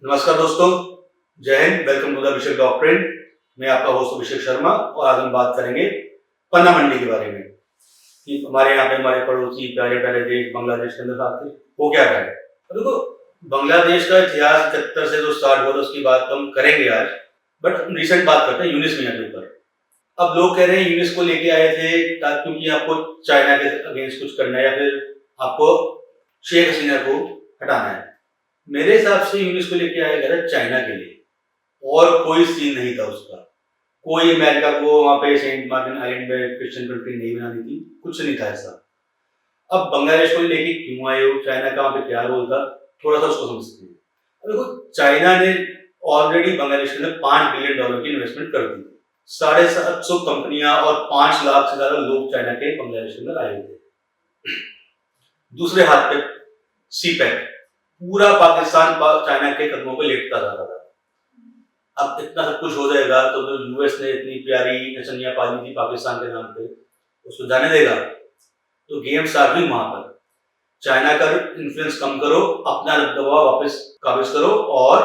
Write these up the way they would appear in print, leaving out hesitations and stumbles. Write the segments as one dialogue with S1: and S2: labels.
S1: नमस्कार दोस्तों, जय हिंद। Welcome to the Abhishek doctrine. मैं आपका होस्ट अभिषेक शर्मा और आज हम बात करेंगे पन्ना मंडी के बारे में कि हमारे यहाँ पे हमारे पड़ोसी प्यारे प्यारे देश बांग्लादेश के अंदर आखिर हो क्या रहा है। तो देखो, बांग्लादेश का इतिहास 71 से जो स्टार्ट हुआ था उसकी बात तो हम करेंगे आज, बट हम रिसेंट बात करते हैं यूनिस मियां के ऊपर। अब लोग कह रहे हैं यूनिस को लेके आए थे क्योंकि आपको चाइना के अगेंस्ट कुछ करना है या फिर आपको शेख हसीना को हटाना है। मेरे हिसाब से यूनिस को लेके आया गया था चाइना के लिए, और कोई सीन नहीं था उसका। कोई अमेरिका को वहां पे सेंट मार्टिन आइलैंड में क्रिश्चियन कंट्री नहीं बनानी थी, कुछ नहीं था ऐसा। अब बांग्लादेश को लेके क्यों आए हो, चाइना का वहां पे क्या रोल था, थोड़ा सा उसको समझते हैं। अब देखो, चाइना ने ऑलरेडी बांग्लादेश के अंदर $5 बिलियन की इन्वेस्टमेंट कर दी। 750 कंपनियां और 5 लाख से ज्यादा लोग चाइना के बांग्लादेश के अंदर आए थे। दूसरे हाथ पे सीपैक, पूरा पाकिस्तान चाइना के कदमों पे लेटता जा रहा था। अब इतना सब कुछ हो जाएगा तो जो यूएस ने इतनी प्यारी नचनिया पाली थी पाकिस्तान के नाम पे, उसको जाने देगा? तो गेम स्टार्ट हुई वहां पर। चाइना का इन्फ्लुएंस कम करो, अपना दबदबा वापस काबिज करो और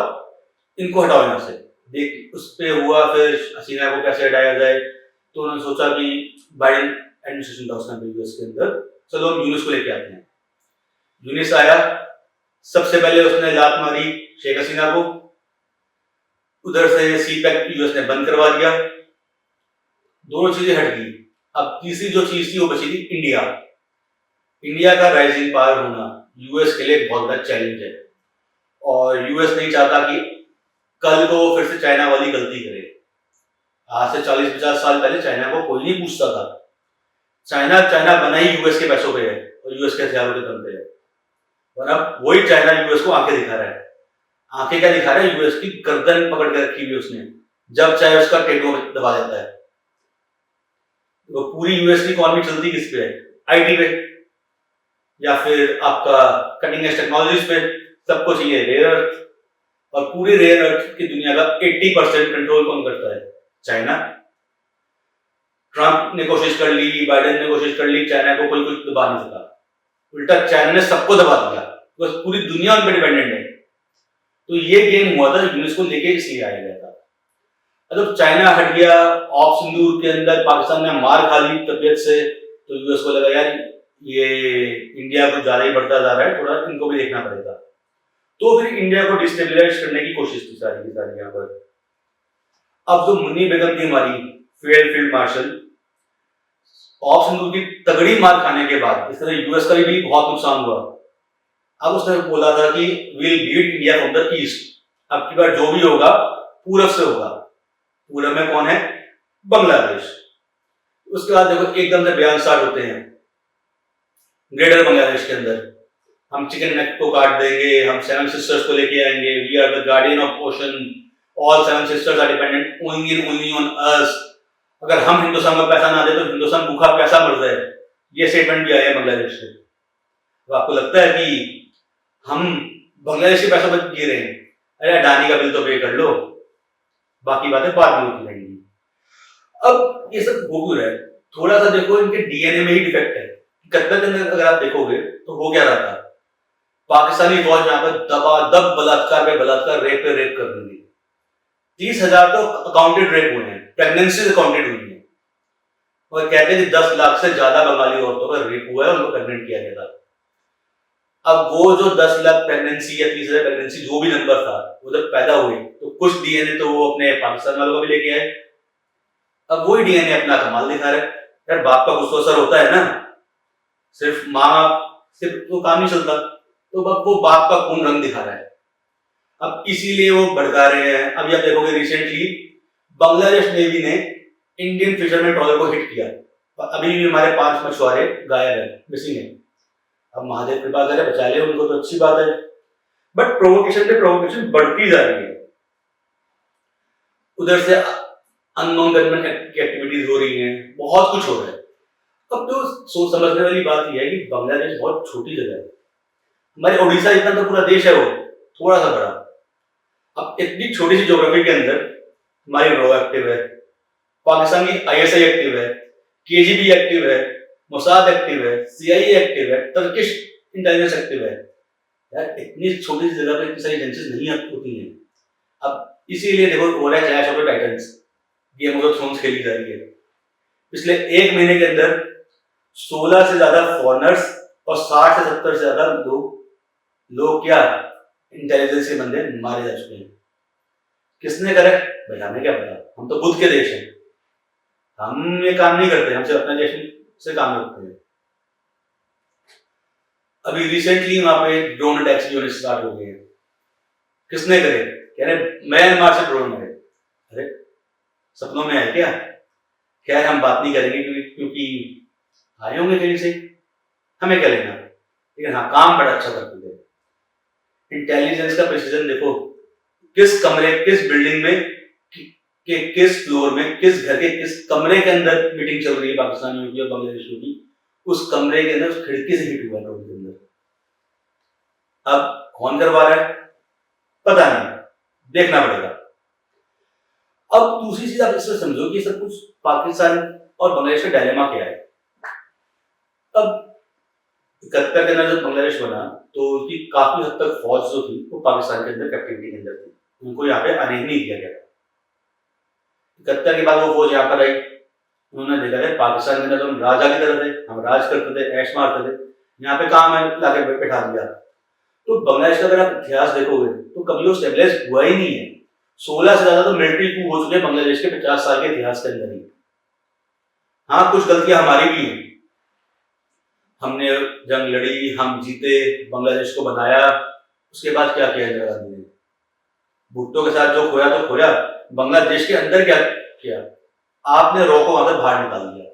S1: इनको हटाओ यहाँ से। देख उस पे हुआ, फिर हसीना को कैसे हटाया जाए। तो उन्होंने सोचा कि बाइडेन एडमिनिस्ट्रेशन था उस टाइम यूएस के अंदर, चलो हम यूनिस को लेके आते हैं। यूनिस आया, सबसे पहले उसने लात मारी शेख हसीना को, उधर से सीपैक यूएस ने बंद करवा दिया, दोनों चीजें हट गई। अब तीसरी जो चीज थी वो बची थी इंडिया। इंडिया का राइजिंग पावर होना यूएस के लिए बहुत बड़ा चैलेंज है, और यूएस नहीं चाहता कि कल को फिर से चाइना वाली गलती करे। आज से 40-50 साल पहले चाइना को कोई नहीं पूछता था। चाइना बना ही यूएस के पैसों पे है और यूएस के हथियारों के दम पे है, और अब वही चाइना यूएस को आंखें दिखा रहा है। आंखें क्या दिखा रहा है? यूएस की गर्दन पकड़ के रखी हुई उसने, जब चाहे उसका टेटू दबा देता है। तो पूरी यूएस की इकोनॉमी चलती किस पे है? आईटी पे, या फिर आपका कटिंग एज टेक्नोलॉजीज पे। सबको चाहिए रेयर अर्थ, और पूरी रेयर अर्थ की दुनिया का 80% कंट्रोल कौन करता है? चाइना। ट्रंप ने कोशिश कर ली, बाइडेन ने कोशिश कर ली, चाइना को कोई कुछ दबा नहीं सका। उल्टा चाइना ने सबको दबा दिया, बस पूरी दुनिया उन पर डिपेंडेंट है। तो ये गेम हुआ था, यूनिस को लेके इसलिए आया गया था। मतलब चाइना हट गया, ऑफ सिंदूर के अंदर पाकिस्तान ने मार खा ली तबियत से, तो यूएस को लगा यार ये इंडिया को ज्यादा ही बढ़ता जा रहा है, थोड़ा इनको भी देखना पड़ेगा। तो फिर इंडिया को डिस्टेबलाइज करने की कोशिश की सारी की सारी यहाँ पर। अब जो मुन्नी बेगम थी हमारी फील्ड मार्शल, ऑफ सिंदूर की तगड़ी मार खाने के बाद इस तरह यूएस का भी बहुत नुकसान हुआ। अब उसने बोला था कि will beat India from the east. अब की बार जो भी होगा पूरब से होगा। पूरब में कौन है? बांग्लादेश। उसके बाद देखो एकदम से बयान स्टार्ट होते हैं ग्रेटर बांग्लादेश के अंदर, हम चिकन नेक को काट देंगे, हम 7 सिस्टर्स को लेके आएंगे, we are the guardian of ocean, all 7 sisters are dependent only on us. अगर हम हिंदुस्तान को पैसा ना दे तो हिंदुस्तान भूखा पैसा मर जाए। ये स्टेटमेंट भी आया बांग्लादेश से। तो आपको लगता है कि हम बांग्लादेश के पैसों पर जी रहे हैं? अरे अडानी का बिल तो पे कर लो, बाकी बातें बाद में होती रहेंगी। अब ये सब हो क्यों रहा है? थोड़ा सा देखो, इनके डीएनए में ही डिफेक्ट है। 71 के अंदर अगर आप देखोगे तो हो क्या रहा था, पाकिस्तानी फौज यहाँ पर दबादब बलात्कार पे बलात्कार, रेप पे रेप कर देंगे। 30,000 तो अकाउंटेड रेप हुए हैं, प्रेगनेंसी अकाउंटेड हुई है, और कहते हैं कि 10 लाख से ज्यादा बंगाली औरतों का रेप हुआ है, उनको प्रेग्नेंट किया गया था। अब वो जो 10 लाख प्रेगनेंसी या 30,000 प्रेगनेंसी जो भी नंबर था, वो जब पैदा हुए तो कुछ डीएनए तो वो अपने पाकिस्तान वालों का भी लेके आए। अब वही डीएनए अपना कमाल दिखा रहा है। यार बाप का कुछ तो असर होता है ना, सिर्फ माँ सिर्फ तो काम नहीं चलता। तो अब वो बाप का खून रंग दिखा रहा है, अब इसीलिए वो भड़का रहे हैं। अभी आप देखोगे रिसेंटली बांग्लादेश नेवी ने इंडियन फिशरमैन ट्रॉलर को हिट किया, अभी भी हमारे 5 मछुआरे गायब है, मिसिंग है। अब महादेव कृपा करे बचा ले उनको तो अच्छी बात है, बट प्रोवोकेशन पे प्रोवोकेशन बढ़ती जा रही है। उधर से अननोन गनमैन की एक्टिविटीज हो रही हैं, बहुत कुछ हो रहा है। अब तो सोच समझने वाली बात यह है कि बांग्लादेश बहुत छोटी जगह है, हमारे उड़ीसा जितना तो पूरा देश है वो, थोड़ा सा बड़ा। अब इतनी छोटी सी ज्योग्राफी के अंदर हमारी रॉ एक्टिव है, पाकिस्तान की आईएसआई एक्टिव है, केजीबी एक्टिव है, मोसाद एक्टिव है, सीआईए एक्टिव है, टर्किश इंटेलिजेंस एक्टिव है। यार इतनी छोटी सी जगह पे इतनी सारी एजेंसीज नहीं होती हैं। अब इसीलिए देखो हो रहा है clash of the titans, game of the thrones खेली जा रही है। पिछले 1 महीने के अंदर 16 से ज्यादा फॉरेनर्स और 60 से 70 से ज्यादा लोग क्या इंटेलिजेंस के बंदे मारे जा चुके हैं। किसने करे भाई, हमें क्या पता, हम तो बुद्ध के देश हैं, हम ये काम नहीं करते, हम सिर्फ अपने देश से काम करते हैं। अभी रिसेंटली वहां पे ड्रोन अटैक्स भी होने स्टार्ट हो गए हैं। किसने करे, कह रहे म्यांमार से ड्रोन मारे। अरे सपनों में है क्या? खैर हम बात नहीं करेंगे क्योंकि आए होंगे कहीं से, हमें क्या लेना। लेकिन हाँ, काम बड़ा अच्छा करते थे। इंटेलिजेंस का प्रिसीजन देखो, किस कमरे, किस बिल्डिंग में, किस फ्लोर में, किस घर के किस कमरे के अंदर मीटिंग चल रही है पाकिस्तानियों की और बांग्लादेशियों की, उस कमरे के अंदर उस खिड़की से हिट हुआ ड्रोन के अंदर। अब कौन करवा रहा है पता नहीं, देखना पड़ेगा। अब दूसरी चीज आप इससे समझो कि सब कुछ पाकिस्तान और बांग्लादेश का डायलेमा क्या है। अब 71 के अंदर जब बांग्लादेश बना तो उसकी काफी हद तक फौज जो थी वो पाकिस्तान के अंदर कैप्टिविटी के अंदर थी, उनको यहाँ पे आने ही नहीं दिया गया था। 71 के बाद वो फौज यहाँ पर आई, उन्होंने देखा था पाकिस्तान के अंदर तो हम राजा की तरह थे, हम राज करते थे, ऐश मारते थे, यहाँ पे काम है लाके बैठा दिया। तो बांग्लादेश का अगर आप इतिहास देखोगे तो कभी वो स्टेबलाइज हुआ ही नहीं है। 16 से ज्यादा तो मिलिट्री कू हो चुके हैं बांग्लादेश के 50 साल के इतिहास के अंदर ही। हाँ, कुछ गलतियां हमारी भी हैं, हमने जंग लड़ी, हम जीते, बांग्लादेश को बनाया, उसके बाद क्या किया इंदिरा गांधी ने? भुट्टो के साथ जो खोया तो खोया, बांग्लादेश के अंदर क्या किया? आपने रॉ को वहां से बाहर निकाल दिया।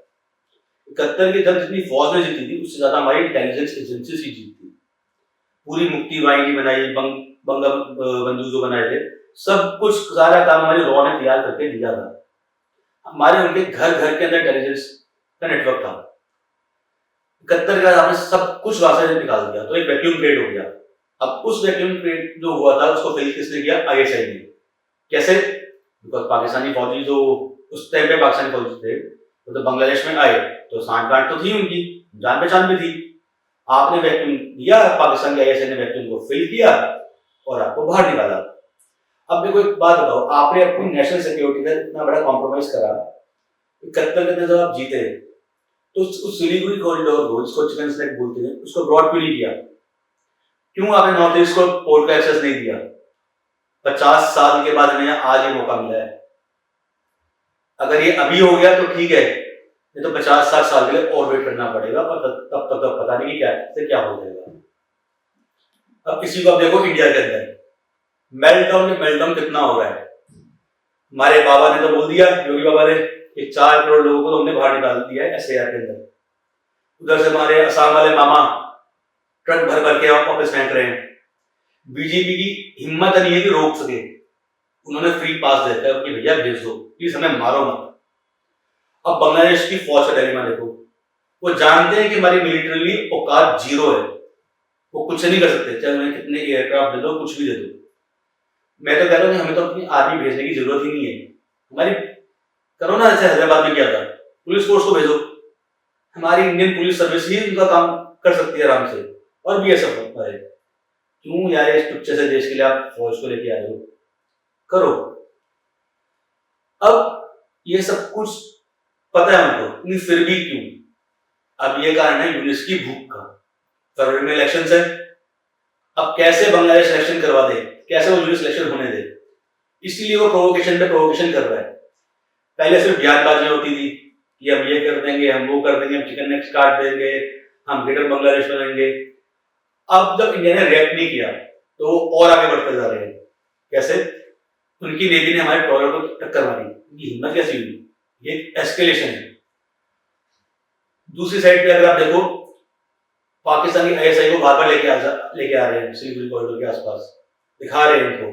S1: 71 की जब जितनी फौज ने जीती थी उससे ज्यादा हमारी इंटेलिजेंस एजेंसी ही जीती। पूरी मुक्ति वाहिनी बनाई, बंगा बंधु जो बनाए थे, सब कुछ सारा काम हमारी रॉ ने तैयार करके दिया था। हमारे उनके घर घर के अंदर इंटेलिजेंस का नेटवर्क था। 71 के बाद आपने सब कुछ वहां से निकाल दिया तो एक वैक्यूम क्रिएट हो गया। अब उस वैक्यूम क्रिएट जो हुआ था उसको फिल किसने किया? आईएसआई ने। कैसे? बिकॉज पाकिस्तानी फौजी जो उस टाइम पे पाकिस्तानी फौजी थे वो तो बांग्लादेश में आए तो सांठ गांठ तो थी उनकी, जान पहचान भी थी। आपने वैक्यूम दिया, पाकिस्तान के आईएसआई ने वैक्यूम को फिल किया और आपको बाहर निकाला। अब देखो एक बात बताओ, आपने अपनी नेशनल सिक्योरिटी का इतना बड़ा कॉम्प्रोमाइज करा, 71 के अंदर जब आप जीते तो उस सिलीगुड़ी कॉरिडोर को, जिसको चिकन स्नैक बोलते हैं, उसको ब्रॉड क्यों नहीं किया? क्यों आपने नॉर्थ ईस्ट को पोर्ट का एक्सेस नहीं दिया? 50 साल के बाद हमें आज ये मौका मिला है। अगर ये अभी हो गया तो ठीक है, नहीं तो 50-60 साल के लिए और वेट करना पड़ेगा और तब तक पता नहीं कि क्या हो जाएगा। अब इसी को आप देखो इंडिया के अंदर मेल्टडाउन कितना हो रहा है। हमारे बाबा ने तो बोल दिया, योगी बाबा ने, कि 4 करोड़ लोगों को तो हमने बाहर निकाल दिया है एसएआर के अंदर। उधर से हमारे असम वाले मामा ट्रक भर भर के वापस फेंक रहे हैं। बीजेपी की हिम्मत नहीं है कि रोक सके, उन्होंने फ्री पास देता है कि भैया भेज दो, प्लीज हमें मारो मत। अब बांग्लादेश की फौज का डायलेमा देखो, वो जानते हैं कि हमारी मिलिट्री औकात जीरो है, वो कुछ नहीं कर सकते, चाहे उन्हें कितने एयरक्राफ्ट दे दो, कुछ भी दे दो। मैं तो कह रहा हूँ कि हमें तो अपनी आर्मी भेजने की जरूरत ही नहीं है। हमारी करो ना, जैसे हैदराबाद में किया था, पुलिस फोर्स को भेजो, हमारी इंडियन पुलिस सर्विस ही उनका काम कर सकती है आराम से, और भी ऐसा होता है। क्यों यार इस टुच्चे से देश के लिए आप फौज को लेके आ रहे हो? करो। अब ये सब कुछ पता है उनको, नहीं फिर भी क्यों? अब ये कारण है यूनिस की भूख का। फरवरी में इलेक्शन है, अब कैसे बांग्लादेश इलेक्शन करवा दे, कैसे वो यूनिस इलेक्शन होने दे, इसीलिए वो प्रोवोकेशन पे प्रोवोकेशन कर रहा है। पहले सिर्फ बयानबाजी होती थी कि हम ये कर देंगे, हम वो कर देंगे, हम चिकन नेक्स काट देंगे, हम ग्रेटर बांग्लादेश बनाएंगे। अब जब इंडिया ने रिएक्ट नहीं किया तो वो और आगे बढ़ते जा रहे हैं। कैसे? उनकी नेवी ने हमारे ट्रॉलर को टक्कर मारी, उनकी हिम्मत कैसी हुई? ये एस्केलेशन है। दूसरी साइड पे अगर आप देखो, पाकिस्तानी आईएसआई को बार बार लेके आ रहे हैं सिलीगुड़ी कॉरिडोर के आसपास, दिखा रहे हैं उनको,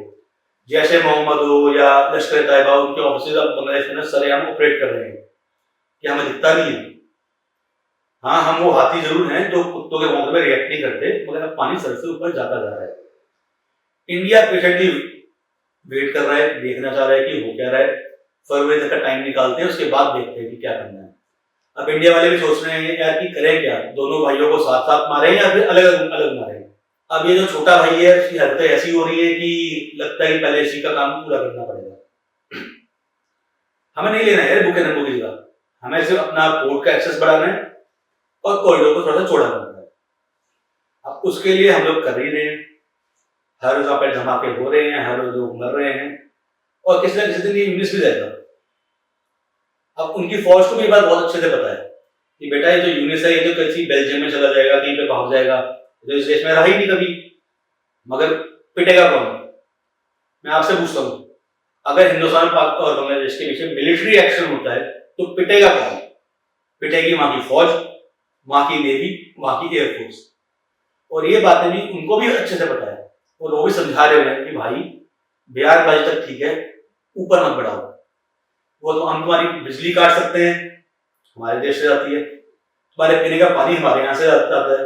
S1: जैसे मोहम्मद हो या लश्कर तैयबा, उनके ऑफिसर्स अब बांग्लादेश में सरेआम ऑपरेट कर रहे हैं कि हमें दिखता नहीं है। हाँ, हम वो हाथी जरूर हैं जो कुत्तों के भौंकने में रिएक्ट नहीं करते, मगर अब पानी सर से ऊपर जाता जा रहा है। इंडिया पेशेंटली वेट कर रहा है, देखना चाह रहा है कि हो क्या रहा है। फरवरी तक का टाइम निकालते हैं, उसके बाद देखते हैं कि क्या करना है। अब इंडिया वाले भी सोच रहे हैं यार कि करें क्या, दोनों भाइयों को साथ साथ मारें या फिर अलग अलग मारें। अब ये जो छोटा भाई है उसकी हरकतें ऐसी हो रही है कि लगता है कि पहले इसी का काम पूरा करना पड़ेगा। हमें नहीं लेना है बुक एंड की जगह, हमें सिर्फ अपना कोर्ट का एक्सेस बढ़ाना है और कॉरिडोर को थोड़ा सा चौड़ा करना है। अब उसके लिए हम लोग कर ही रहे हैं, हर जगह पे धमाके हो रहे हैं, हर रोज लोग मर रहे हैं और किसी न किसी दिन ये यूनिस भी जाएगा। अब उनकी फौज को भी ये बात बहुत अच्छे से पता है कि बेटा ये जो यूनिस है ये तो किसी बेल्जियम में चला जाएगा, कहीं पे भाग जाएगा, तो इस देश में रहा ही नहीं कभी, मगर पिटेगा कौन? मैं आपसे पूछता हूँ, अगर हिंदुस्तान पाक और बांग्लादेश के बीच मिलिट्री एक्शन होता है तो पिटेगा कौन? पिटेगी वहां की फौज, वहां की नेवी, वहां की एयरफोर्स। और ये बातें भी उनको भी अच्छे से पता है और वो भी समझा रहे हैं कि भाई बयानबाजी तक ठीक है, ऊपर मत बढ़ाओ। वो तो हम तुम्हारी बिजली काट सकते हैं, हमारे देश से जाती है, तुम्हारे पीने का पानी हमारे यहाँ से आता है।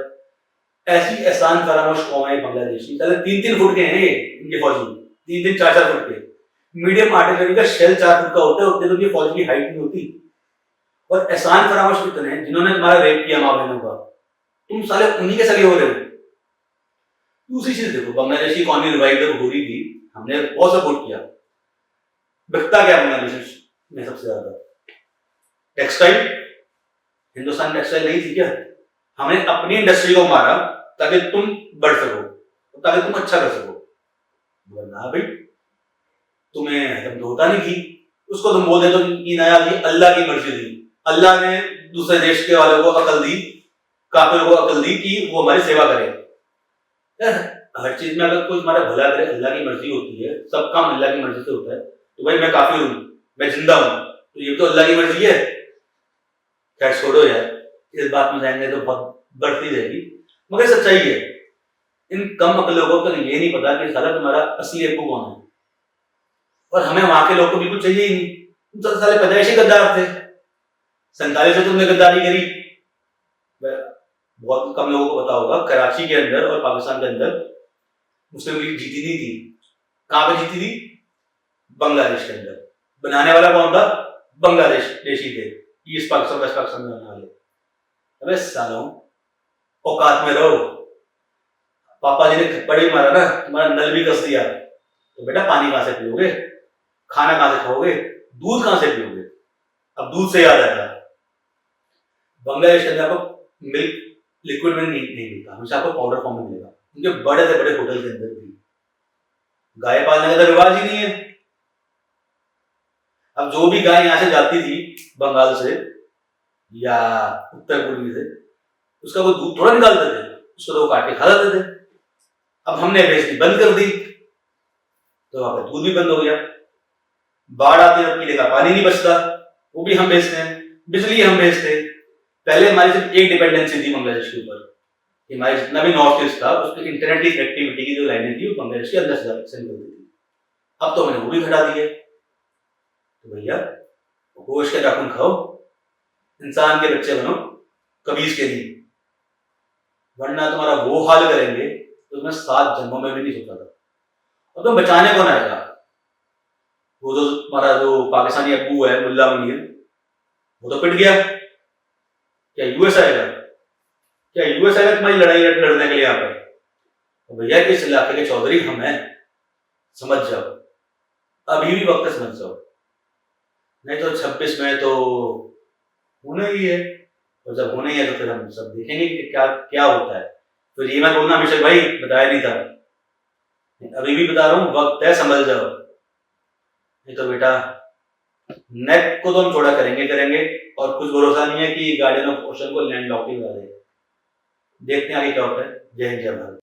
S1: ऐसी एहसान फरामोश कौम है बांग्लादेशी, 3-3 फुट के हैं ये इनके फौजी, 3-3, 4-4 फुट के। मीडियम आर्टिलरी का शेल 4 फुट का होता है, उतने तो उनकी फौज की हाइट नहीं होती। और एहसान फरामोश कितने हैं जिन्होंने तुम्हारा रेप किया माँ बहनों का, तुम साले उन्हीं के सगे हो रहे हो। दूसरी चीज देखो, बांग्लादेश की इकॉनमी रिवाइव जब हो रही थी हमने बहुत सपोर्ट किया। बिकता क्या बांग्लादेश में सबसे ज्यादा? टेक्सटाइल। हिंदुस्तान टेक्सटाइल नहीं थी क्या? हमने अपनी इंडस्ट्री को मारा ताकि तुम बढ़ सको, ताकि तुम अच्छा कर सको। ना भाई, तुम्हें हजम तो होता नहीं थी, उसको तुम बोल देते कि नया थी, अल्लाह की मर्जी थी। अल्लाह ने दूसरे देश के वालों को अकल दी, काफिरों को अकल दी कि वो हमारी सेवा करें। हर चीज में अगर कोई तुम्हारा भला करे, अल्लाह की मर्जी होती है, सब काम अल्लाह की मर्जी से होता है। तो भाई मैं काफिर हूँ, मैं जिंदा हूँ, तो ये तो अल्लाह की मर्जी है। खैर छोड़ो यार, इस बात में जाएंगे तो बहुत बढ़ती जाएगी, मगर सच्चाई है। इन कम अकल लोगों को तो ये नहीं पता कि साला तुम्हारा असली अब्बू कौन है। और हमें वहां के लोग को बिल्कुल चाहिए ही नहीं, तुम तो साले पैदाइशी गद्दार थे। 47 से तुमने गद्दारी करी। बहुत कम लोगों को पता होगा, कराची के अंदर और पाकिस्तान के अंदर मुस्लिम लीग जीती नहीं थी। कहां पे जीती थी? बांग्लादेश के अंदर। बनाने वाला कौन था? बांग्लादेश देशी थे, ईस्ट पाकिस्तान वेस्ट पाकिस्तान में बनाने वाले। अबे सालों, औकात में रहो। पापा जी ने थप्पड़ ही मारा ना, तुम्हारा नल भी कस दिया, तो बेटा पानी कहां से पियोगे? खाना कहां से खाओगे? दूध कहां से पियोगे? अब दूध से याद आया, बांग्लादेश के अंदर आपको मिल्क लिक्विड में नहीं मिलता, हमेशा आपको पाउडर फॉर्म में मिलेगा। उनके बड़े से बड़े होटल के अंदर भी गाय पालने का तो रिवाज ही नहीं है। अब जो भी गाय यहाँ से जाती थी बंगाल से या उत्तर पूर्वी से, उसका वो दूध थोड़ा निकालते थे, उसको तो वो काट के खा जाते थे। अब हमने बेचनी बंद कर दी तो वहां पर दूध भी बंद हो गया। बाढ़ आती है, पीने का पानी नहीं बचता, वो भी हम बेचते हैं। बिजली हम बेचते हैं। पहले हमारी सिर्फ एक डिपेंडेंसी थी बांग्लादेश के ऊपर, हमारी जितना भी नॉर्थ ईस्ट था उसकी इंटरनेट की कनेक्टिविटी की जो लाइनें थी वो बांग्लादेश के अंदर से निकलती थी। अब तो मैंने वो भी घटा दी है। तो भैया होश के नाखून खाओ, इंसान के बच्चे बनो, कबीज के नहीं, वरना तुम्हारा वो हाल करेंगे तो तुम्हें 7 जन्मों में भी नहीं सोचा था। और तुम बचाने कौन आएगा? वो जो तुम्हारा जो पाकिस्तानी अब्बू है मुल्ला मुनीर, वो तो पिट गया, क्या यूएस आएगा? क्या यूएस आएगा तुम्हारी लड़ाई लड़ने के लिए यहाँ पर? तो भैया इस इलाके के चौधरी हम हैं, समझ जाओ, अभी भी वक्त समझ जाओ, नहीं तो 26 में तो होना ही है। और जब होना ही है तो फिर हम सब देखेंगे कि क्या क्या होता है। तो ये मैं बोलना अभिषेक भाई बताया नहीं था, अभी भी बता रहा हूँ, वक्त है, संभल जाओ, नहीं तो बेटा नेक को तो हम थोड़ा करेंगे और कुछ भरोसा नहीं है कि गार्डियन ऑफ ओशन को लैंड लॉक ही बना देगा। देखते हैं आगे क्या होता है। जय हिंद जय भारत।